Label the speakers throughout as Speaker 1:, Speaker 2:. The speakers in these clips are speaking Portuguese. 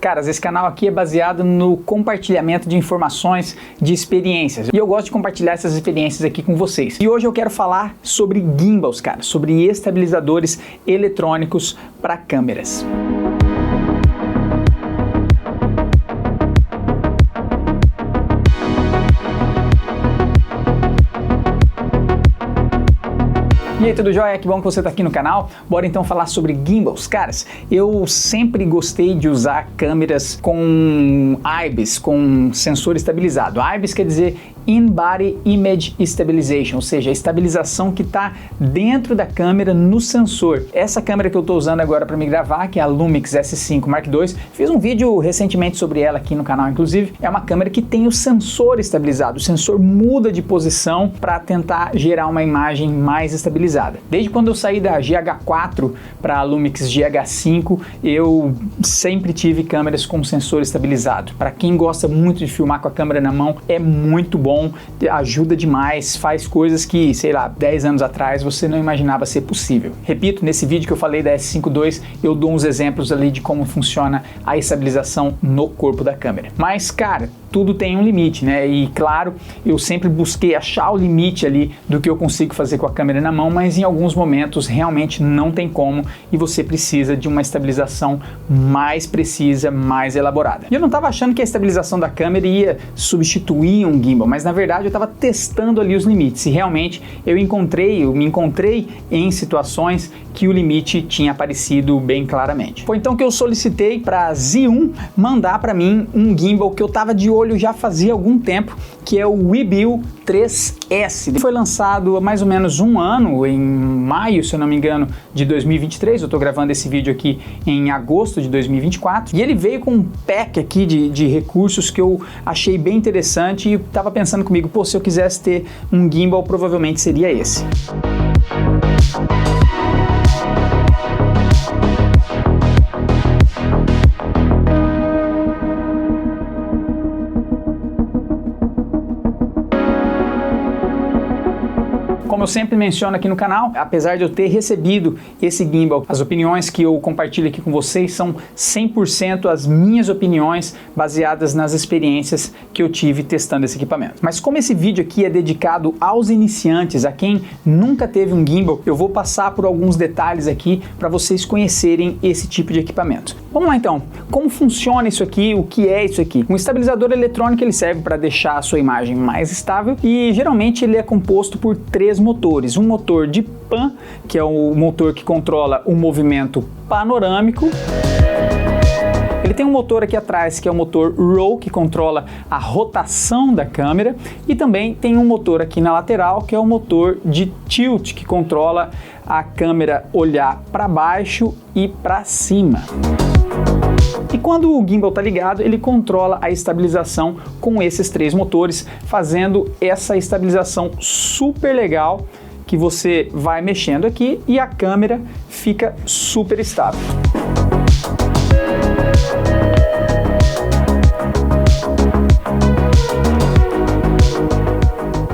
Speaker 1: Caras, esse canal aqui é baseado no compartilhamento de informações, de experiências. E eu gosto de compartilhar essas experiências aqui com vocês. E hoje eu quero falar sobre gimbals, cara, sobre estabilizadores eletrônicos para câmeras. E aí, tudo jóia? Que bom que você está aqui no canal. Bora então falar sobre gimbals. Caras, eu sempre gostei de usar câmeras com IBIS, com sensor estabilizado. IBIS quer dizer In-Body Image Stabilization, ou seja, a estabilização que está dentro da câmera no sensor. Essa câmera que eu estou usando agora para me gravar, que é a Lumix S5 Mark II, fiz um vídeo recentemente sobre ela aqui no canal, inclusive. É uma câmera que tem o sensor estabilizado. O sensor muda de posição para tentar gerar uma imagem mais estabilizada. Desde quando eu saí da GH4 para a Lumix GH5, eu sempre tive câmeras com sensor estabilizado. Para quem gosta muito de filmar com a câmera na mão, é muito bom, ajuda demais, faz coisas que, sei lá, 10 anos atrás você não imaginava ser possível. Repito, nesse vídeo que eu falei da S5 II, eu dou uns exemplos ali de como funciona a estabilização no corpo da câmera. Mas, cara, tudo tem um limite, né? E claro, eu sempre busquei achar o limite ali do que eu consigo fazer com a câmera na mão, mas em alguns momentos realmente não tem como e você precisa de uma estabilização mais precisa, mais elaborada. E eu não estava achando que a estabilização da câmera ia substituir um gimbal, mas na verdade eu estava testando ali os limites e realmente eu me encontrei em situações que o limite tinha aparecido bem claramente. Foi então que eu solicitei para a Z1 mandar para mim um gimbal que eu estava de olho já fazia algum tempo, que é o Weebill 3S. Ele foi lançado há mais ou menos um ano, em maio, se eu não me engano, de 2023. Eu estou gravando esse vídeo aqui em agosto de 2024. E ele veio com um pack aqui de recursos que eu achei bem interessante e estava pensando comigo, pô, se eu quisesse ter um gimbal, provavelmente seria esse. Como eu sempre menciono aqui no canal, apesar de eu ter recebido esse gimbal, as opiniões que eu compartilho aqui com vocês são 100% as minhas opiniões baseadas nas experiências que eu tive testando esse equipamento. Mas como esse vídeo aqui é dedicado aos iniciantes, a quem nunca teve um gimbal, eu vou passar por alguns detalhes aqui para vocês conhecerem esse tipo de equipamento. Vamos lá então, como funciona isso aqui, o que é isso aqui? Um estabilizador eletrônico ele serve para deixar a sua imagem mais estável e geralmente ele é composto por três motores. Um motor de pan, que é o motor que controla o movimento panorâmico. Ele tem um motor aqui atrás, que é o motor roll, que controla a rotação da câmera. E também tem um motor aqui na lateral, que é o motor de tilt, que controla a câmera olhar para baixo e para cima. E quando o gimbal está ligado, ele controla a estabilização com esses três motores, fazendo essa estabilização super legal que você vai mexendo aqui e a câmera fica super estável.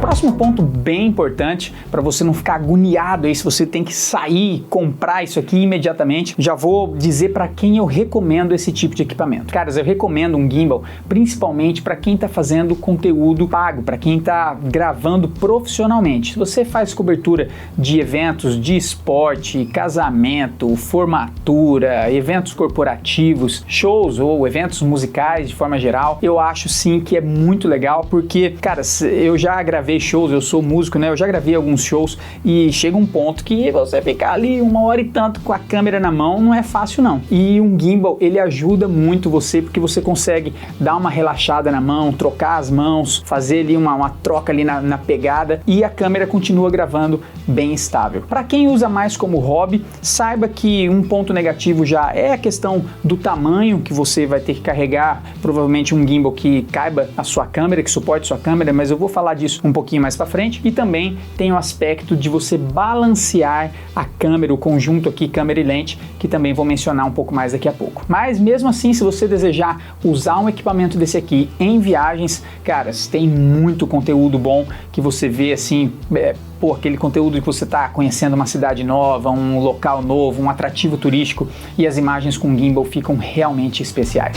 Speaker 1: Próximo ponto bem importante para você não ficar agoniado aí se você tem que sair e comprar isso aqui imediatamente, já vou dizer para quem eu recomendo esse tipo de equipamento. Caras, eu recomendo um gimbal principalmente para quem está fazendo conteúdo pago, para quem está gravando profissionalmente. Se você faz cobertura de eventos de esporte, casamento, formatura, eventos corporativos, shows ou eventos musicais de forma geral, eu acho sim que é muito legal porque, cara, eu já gravei shows, eu sou músico, né? Eu já gravei alguns shows e chega um ponto que você ficar ali 1 hora e tanto com a câmera na mão não é fácil não. E um gimbal, ele ajuda muito você porque você consegue dar uma relaxada na mão, trocar as mãos, fazer ali uma troca ali na pegada e a câmera continua gravando bem estável. Para quem usa mais como hobby, saiba que um ponto negativo já é a questão do tamanho que você vai ter que carregar, provavelmente um gimbal que caiba a sua câmera, que suporte sua câmera, mas eu vou falar disso um pouquinho mais para frente. E também também tem o aspecto de você balancear a câmera, o conjunto aqui, câmera e lente, que também vou mencionar um pouco mais daqui a pouco. Mas mesmo assim, se você desejar usar um equipamento desse aqui em viagens, caras, tem muito conteúdo bom que você vê assim, aquele conteúdo que você está conhecendo uma cidade nova, um local novo, um atrativo turístico, e as imagens com gimbal ficam realmente especiais.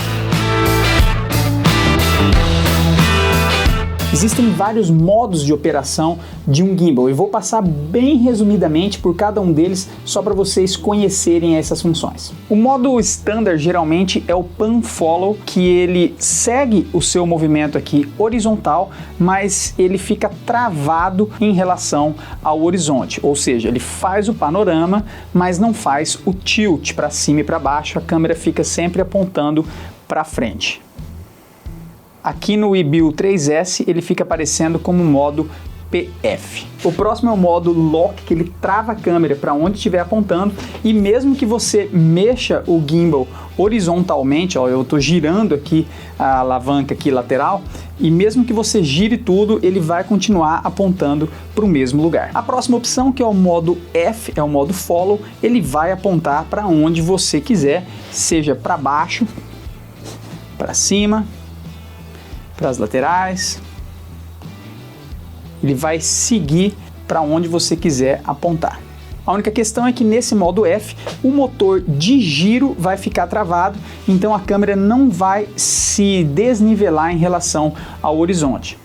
Speaker 1: Existem vários modos de operação de um gimbal e vou passar bem resumidamente por cada um deles só para vocês conhecerem essas funções. O modo standard geralmente é o pan follow, que ele segue o seu movimento aqui horizontal, mas ele fica travado em relação ao horizonte, ou seja, ele faz o panorama, mas não faz o tilt para cima e para baixo, a câmera fica sempre apontando para frente. Aqui no Weebill 3S ele fica aparecendo como modo PF. O próximo é o modo Lock, que ele trava a câmera para onde estiver apontando, e mesmo que você mexa o gimbal horizontalmente, ó, eu estou girando aqui a alavanca aqui lateral, e mesmo que você gire tudo, ele vai continuar apontando para o mesmo lugar. A próxima opção, que é o modo F, é o modo Follow, ele vai apontar para onde você quiser, seja para baixo, para cima, para as laterais, ele vai seguir para onde você quiser apontar. A única questão é que nesse modo F, o motor de giro vai ficar travado, então a câmera não vai se desnivelar em relação ao horizonte.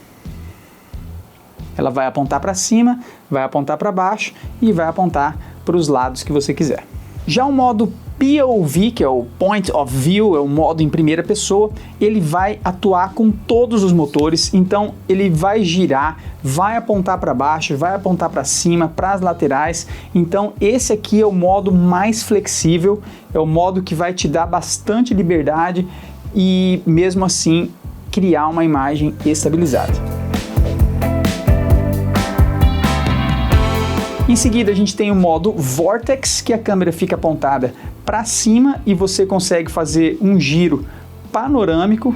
Speaker 1: Ela vai apontar para cima, vai apontar para baixo e vai apontar para os lados que você quiser. Já o modo POV, que é o Point of View, é o modo em primeira pessoa, ele vai atuar com todos os motores, então ele vai girar, vai apontar para baixo, vai apontar para cima, para as laterais, então esse aqui é o modo mais flexível, é o modo que vai te dar bastante liberdade e mesmo assim criar uma imagem estabilizada. Em seguida a gente tem o modo Vortex, que a câmera fica apontada para cima e você consegue fazer um giro panorâmico.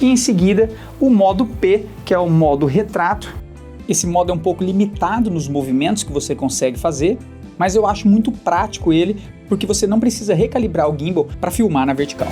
Speaker 1: E em seguida o modo P, que é o modo retrato. Esse modo é um pouco limitado nos movimentos que você consegue fazer, mas eu acho muito prático ele, porque você não precisa recalibrar o gimbal para filmar na vertical.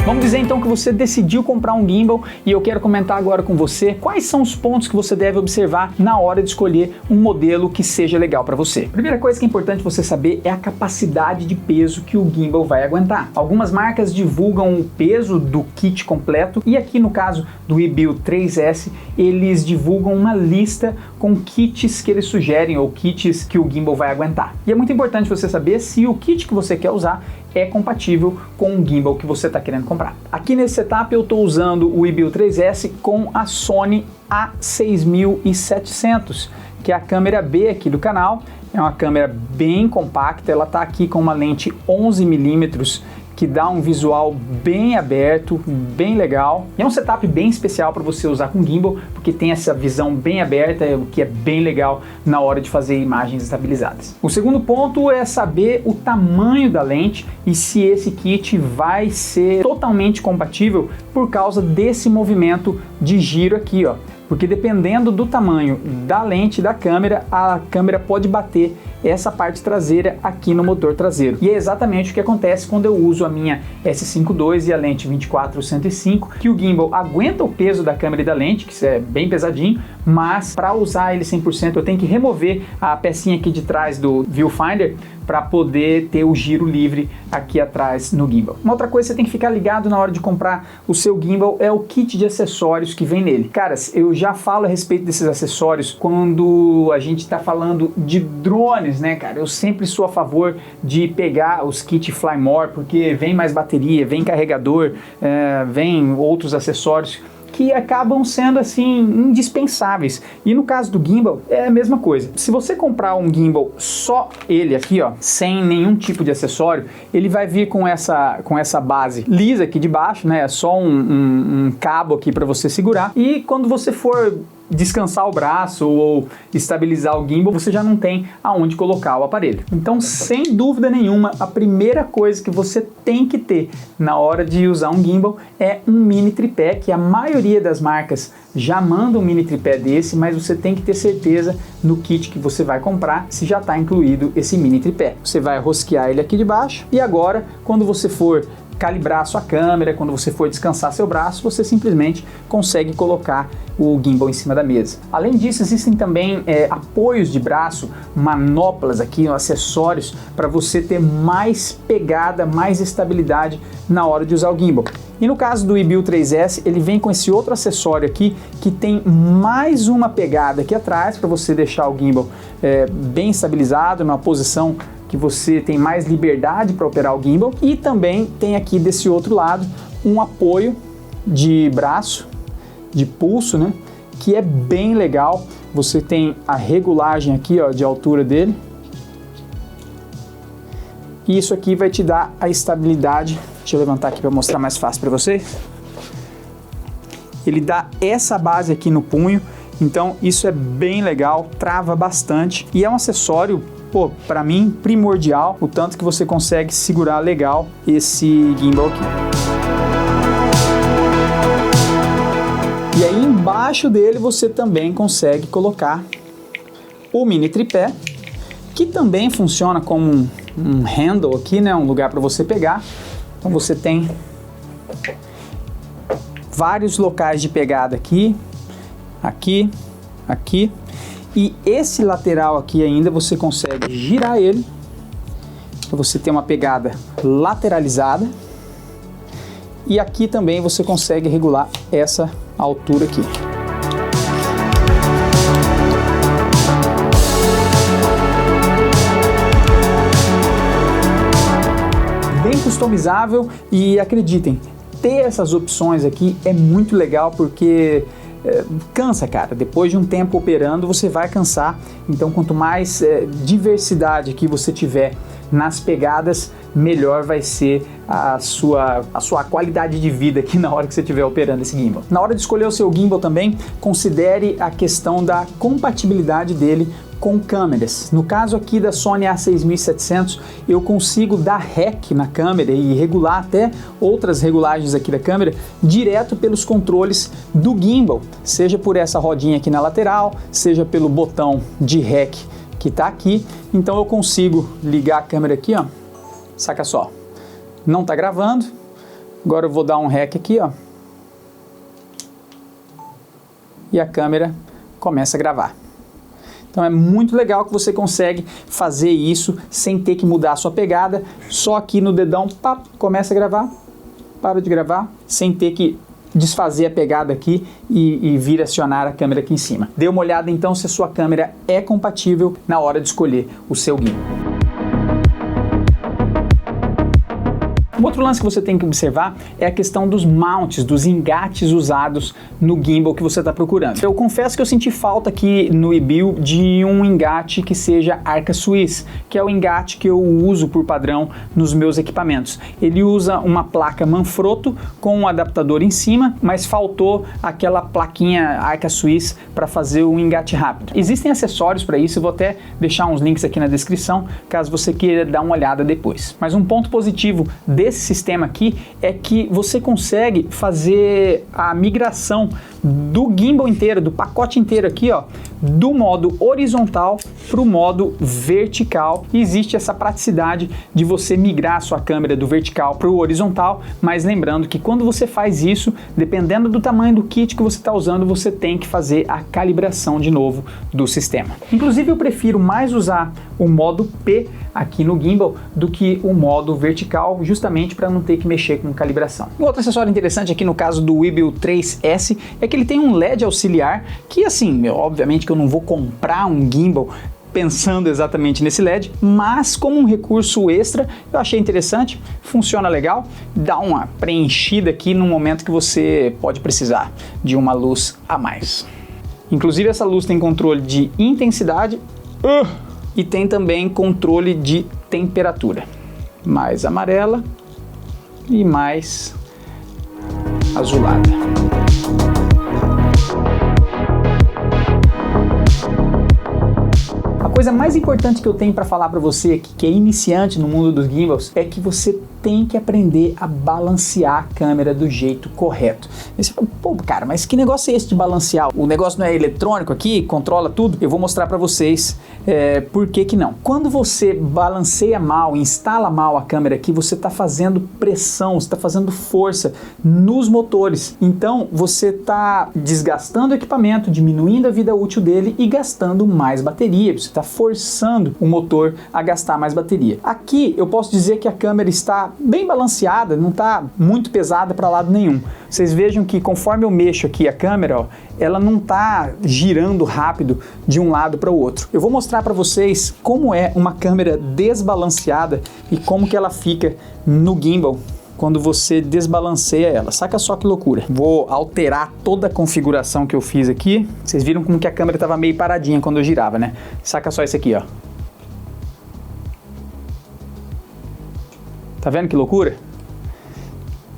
Speaker 1: Vamos dizer então que você decidiu comprar um gimbal e eu quero comentar agora com você quais são os pontos que você deve observar na hora de escolher um modelo que seja legal para você. A primeira coisa que é importante você saber é a capacidade de peso que o gimbal vai aguentar. Algumas marcas divulgam o peso do kit completo e aqui no caso do Weebill 3S eles divulgam uma lista com kits que eles sugerem ou kits que o gimbal vai aguentar. E é muito importante você saber se o kit que você quer usar é compatível com o gimbal que você está querendo comprar. Aqui nesse setup eu estou usando o Weebill 3S com a Sony A6700, que é a câmera B aqui do canal. É uma câmera bem compacta, ela está aqui com uma lente 11mm, que dá um visual bem aberto, bem legal. E é um setup bem especial para você usar com gimbal, porque tem essa visão bem aberta, o que é bem legal na hora de fazer imagens estabilizadas. O segundo ponto é saber o tamanho da lente e se esse kit vai ser totalmente compatível por causa desse movimento de giro aqui, ó. Porque dependendo do tamanho da lente da câmera, a câmera pode bater essa parte traseira aqui no motor traseiro. E é exatamente o que acontece quando eu uso a minha S5 II e a lente 24-105, que o gimbal aguenta o peso da câmera e da lente, que isso é bem pesadinho, mas para usar ele 100% eu tenho que remover a pecinha aqui de trás do viewfinder para poder ter o giro livre aqui atrás no gimbal. Uma outra coisa que você tem que ficar ligado na hora de comprar o seu gimbal é o kit de acessórios que vem nele. Caras, eu já falo a respeito desses acessórios quando a gente está falando de drones, né, cara? Eu sempre sou a favor de pegar os kits Fly More, porque vem mais bateria, vem carregador, vem outros acessórios que acabam sendo assim indispensáveis. E no caso do gimbal é a mesma coisa. Se você comprar um gimbal só ele aqui, ó, sem nenhum tipo de acessório, ele vai vir com essa base lisa aqui de baixo, né? Só um cabo aqui para você segurar. E quando você for descansar o braço ou estabilizar o gimbal, você já não tem aonde colocar o aparelho. Então, sem dúvida nenhuma, a primeira coisa que você tem que ter na hora de usar um gimbal é um mini tripé, que a maioria das marcas já manda um mini tripé desse, mas você tem que ter certeza no kit que você vai comprar se já está incluído esse mini tripé. Você vai rosquear ele aqui de baixo e agora, quando você for calibrar a sua câmera, quando você for descansar seu braço, você simplesmente consegue colocar o gimbal em cima da mesa. Além disso, existem também apoios de braço, manoplas aqui, acessórios para você ter mais pegada, mais estabilidade na hora de usar o gimbal. E no caso do eBeau 3S, ele vem com esse outro acessório aqui que tem mais uma pegada aqui atrás para você deixar o gimbal bem estabilizado, numa posição que você tem mais liberdade para operar o gimbal, e também tem aqui desse outro lado um apoio de braço, de pulso, né, que é bem legal. Você tem a regulagem aqui, ó, de altura dele, e isso aqui vai te dar a estabilidade. Deixa eu levantar aqui para mostrar mais fácil para vocês. Ele dá essa base aqui no punho, então isso é bem legal, trava bastante e é um acessório, pô, para mim primordial, o tanto que você consegue segurar legal esse gimbal aqui. E aí embaixo dele você também consegue colocar o mini tripé, que também funciona como um handle aqui, né, um lugar para você pegar. Então você tem vários locais de pegada aqui, aqui, aqui. E esse lateral aqui ainda você consegue girar ele para você ter uma pegada lateralizada. E aqui também você consegue regular essa altura aqui. Bem customizável e acreditem, ter essas opções aqui é muito legal porque cansa, cara. Depois de um tempo operando, você vai cansar. Então, quanto mais diversidade que você tiver nas pegadas, melhor vai ser a sua qualidade de vida aqui na hora que você estiver operando esse gimbal. Na hora de escolher o seu gimbal também, considere a questão da compatibilidade dele com câmeras. No caso aqui da Sony A6700, eu consigo dar REC na câmera e regular até outras regulagens aqui da câmera direto pelos controles do gimbal, seja por essa rodinha aqui na lateral, seja pelo botão de REC que está aqui. Então eu consigo ligar a câmera aqui, ó, saca só, não está gravando, agora eu vou dar um REC aqui, ó, e a câmera começa a gravar. Então é muito legal que você consegue fazer isso sem ter que mudar a sua pegada, só aqui no dedão, pá, começa a gravar, para de gravar, sem ter que desfazer a pegada aqui e vir acionar a câmera aqui em cima. Dê uma olhada então se a sua câmera é compatível na hora de escolher o seu gimbal. Um outro lance que você tem que observar é a questão dos mounts, dos engates usados no gimbal que você está procurando. Eu confesso que eu senti falta aqui no eBeau de um engate que seja arca suíça, que é o engate que eu uso por padrão nos meus equipamentos. Ele usa uma placa Manfrotto com um adaptador em cima, mas faltou aquela plaquinha arca suíça para fazer o engate rápido. Existem acessórios para isso, eu vou até deixar uns links aqui na descrição, caso você queira dar uma olhada depois. Mas um ponto positivo desse sistema aqui é que você consegue fazer a migração do gimbal inteiro, do pacote inteiro aqui, ó, do modo horizontal para o modo vertical. E existe essa praticidade de você migrar a sua câmera do vertical para o horizontal, mas lembrando que quando você faz isso, dependendo do tamanho do kit que você está usando, você tem que fazer a calibração de novo do sistema. Inclusive eu prefiro mais usar o modo P aqui no gimbal do que o modo vertical, justamente para não ter que mexer com calibração. Um outro acessório interessante aqui no caso do eBeau 3S é que ele tem um LED auxiliar que, assim, obviamente que eu não vou comprar um gimbal pensando exatamente nesse LED, mas como um recurso extra eu achei interessante, funciona legal, dá uma preenchida aqui no momento que você pode precisar de uma luz a mais. Inclusive essa luz tem controle de intensidade e tem também controle de temperatura, mais amarela e mais azulada. coisa mais importante que eu tenho para falar para você aqui, que é iniciante no mundo dos gimbals, é que você tem que aprender a balancear a câmera do jeito correto. E você fala, pô, cara, mas que negócio é esse de balancear? O negócio não é eletrônico aqui, controla tudo? Eu vou mostrar para vocês por que não. Quando você balanceia mal, instala mal a câmera aqui, você está fazendo pressão, você está fazendo força nos motores. Então você está desgastando o equipamento, diminuindo a vida útil dele e gastando mais bateria. Você está forçando o motor a gastar mais bateria. Aqui eu posso dizer que a câmera está bem balanceada, não está muito pesada para lado nenhum. Vocês vejam que conforme eu mexo aqui a câmera, ó, ela não está girando rápido de um lado para o outro. Eu vou mostrar para vocês como é uma câmera desbalanceada e como que ela fica no gimbal quando você desbalanceia ela. Saca só que loucura. Vou alterar toda a configuração que eu fiz aqui. Vocês viram como que a câmera estava meio paradinha quando eu girava, né? Saca só isso aqui, ó. Tá vendo que loucura?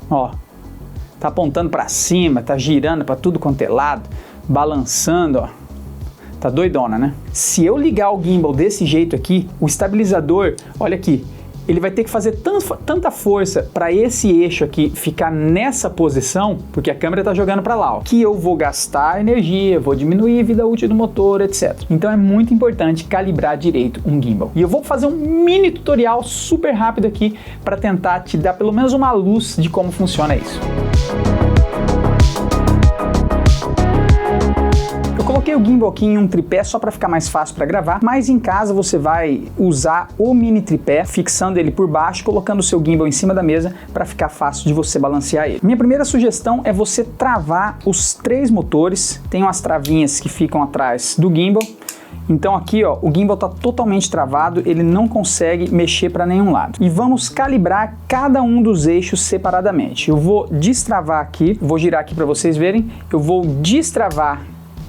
Speaker 1: Ó, tá apontando para cima, tá girando para tudo quanto é lado, balançando, ó. Tá doidona, né? Se eu ligar o gimbal desse jeito aqui, o estabilizador, olha aqui, ele vai ter que fazer tanta força para esse eixo aqui ficar nessa posição, porque a câmera está jogando para lá, ó, que eu vou gastar energia, vou diminuir a vida útil do motor, etc. Então é muito importante calibrar direito um gimbal. E eu vou fazer um mini tutorial super rápido aqui para tentar te dar pelo menos uma luz de como funciona isso. Coloquei o gimbal aqui em um tripé só para ficar mais fácil para gravar, mas em casa você vai usar o mini tripé, fixando ele por baixo, colocando o seu gimbal em cima da mesa para ficar fácil de você balancear ele. Minha primeira sugestão é você travar os 3 motores, tem umas travinhas que ficam atrás do gimbal. Então aqui, ó, o gimbal está totalmente travado, ele não consegue mexer para nenhum lado. E vamos calibrar cada um dos eixos separadamente. Eu vou destravar aqui, vou girar aqui para vocês verem, eu vou destravar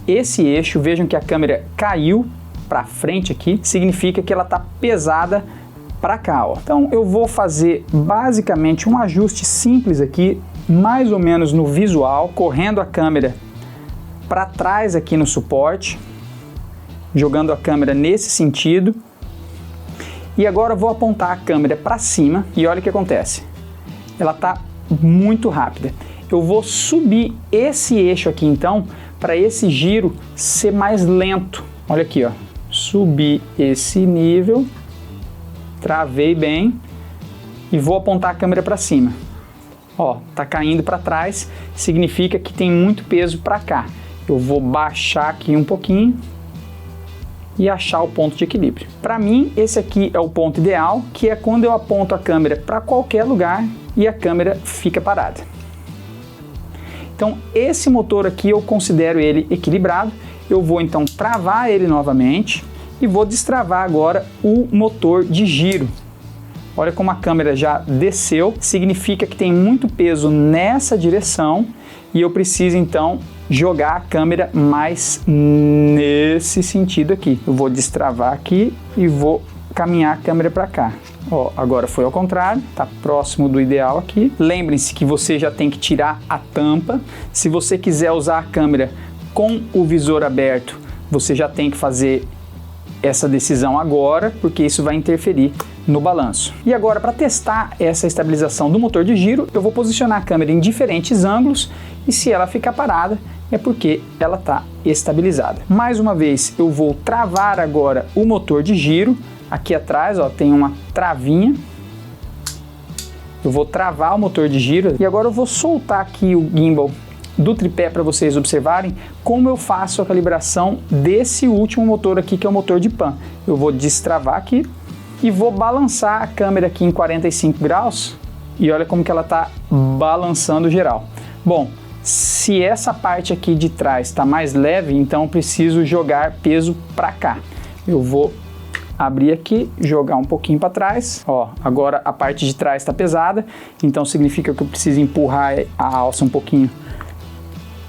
Speaker 1: esse eixo. Vejam que a câmera caiu para frente aqui, significa que ela está pesada para cá, ó. Então eu vou fazer basicamente um ajuste simples aqui, mais ou menos no visual, correndo a câmera para trás aqui no suporte, jogando a câmera nesse sentido. E agora eu vou apontar a câmera para cima e olha o que acontece. Ela está muito rápida. Eu vou subir esse eixo aqui então, para esse giro ser mais lento. Olha aqui, ó. Subi esse nível, travei bem e vou apontar a câmera para cima. Ó, tá caindo para trás, significa que tem muito peso para cá. Eu vou baixar aqui um pouquinho e achar o ponto de equilíbrio. Para mim, esse aqui é o ponto ideal, que é quando eu aponto a câmera para qualquer lugar e a câmera fica parada. Então esse motor aqui eu considero ele equilibrado. Eu vou então travar ele novamente e vou destravar agora o motor de giro. Olha como a câmera já desceu, significa que tem muito peso nessa direção e eu preciso então jogar a câmera mais nesse sentido aqui. Eu vou destravar aqui e vou caminhar a câmera para cá. Ó, agora foi ao contrário, tá próximo do ideal aqui. Lembrem-se que você já tem que tirar a tampa. Se você quiser usar a câmera com o visor aberto, você já tem que fazer essa decisão agora, porque isso vai interferir no balanço. E agora, para testar essa estabilização do motor de giro, eu vou posicionar a câmera em diferentes ângulos e se ela ficar parada, é porque ela está estabilizada. Mais uma vez, eu vou travar agora o motor de giro. Aqui atrás, ó, tem uma travinha. Eu vou travar o motor de giro e agora eu vou soltar aqui o gimbal do tripé para vocês observarem como eu faço a calibração desse último motor aqui, que é o motor de pan. Eu vou destravar aqui e vou balançar a câmera aqui em 45 graus e olha como que ela está balançando geral. Bom, se essa parte aqui de trás está mais leve, então eu preciso jogar peso para cá. Eu vou abrir aqui, jogar um pouquinho para trás, ó, agora a parte de trás está pesada, então significa que eu preciso empurrar a alça um pouquinho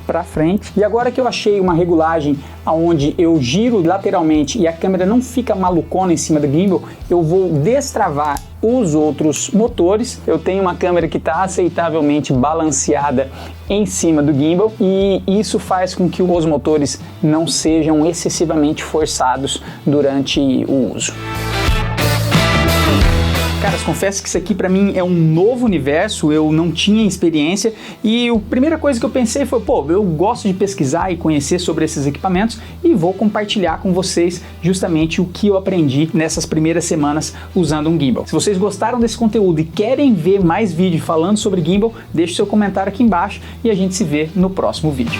Speaker 1: para frente. E agora que eu achei uma regulagem onde eu giro lateralmente e a câmera não fica malucona em cima do gimbal, eu vou destravar os outros motores. Eu tenho uma câmera que está aceitavelmente balanceada em cima do gimbal e isso faz com que os motores não sejam excessivamente forçados durante o uso. Caras, confesso que isso aqui para mim é um novo universo, eu não tinha experiência e a primeira coisa que eu pensei foi, eu gosto de pesquisar e conhecer sobre esses equipamentos e vou compartilhar com vocês justamente o que eu aprendi nessas primeiras semanas usando um gimbal. Se vocês gostaram desse conteúdo e querem ver mais vídeos falando sobre gimbal, deixe seu comentário aqui embaixo e a gente se vê no próximo vídeo.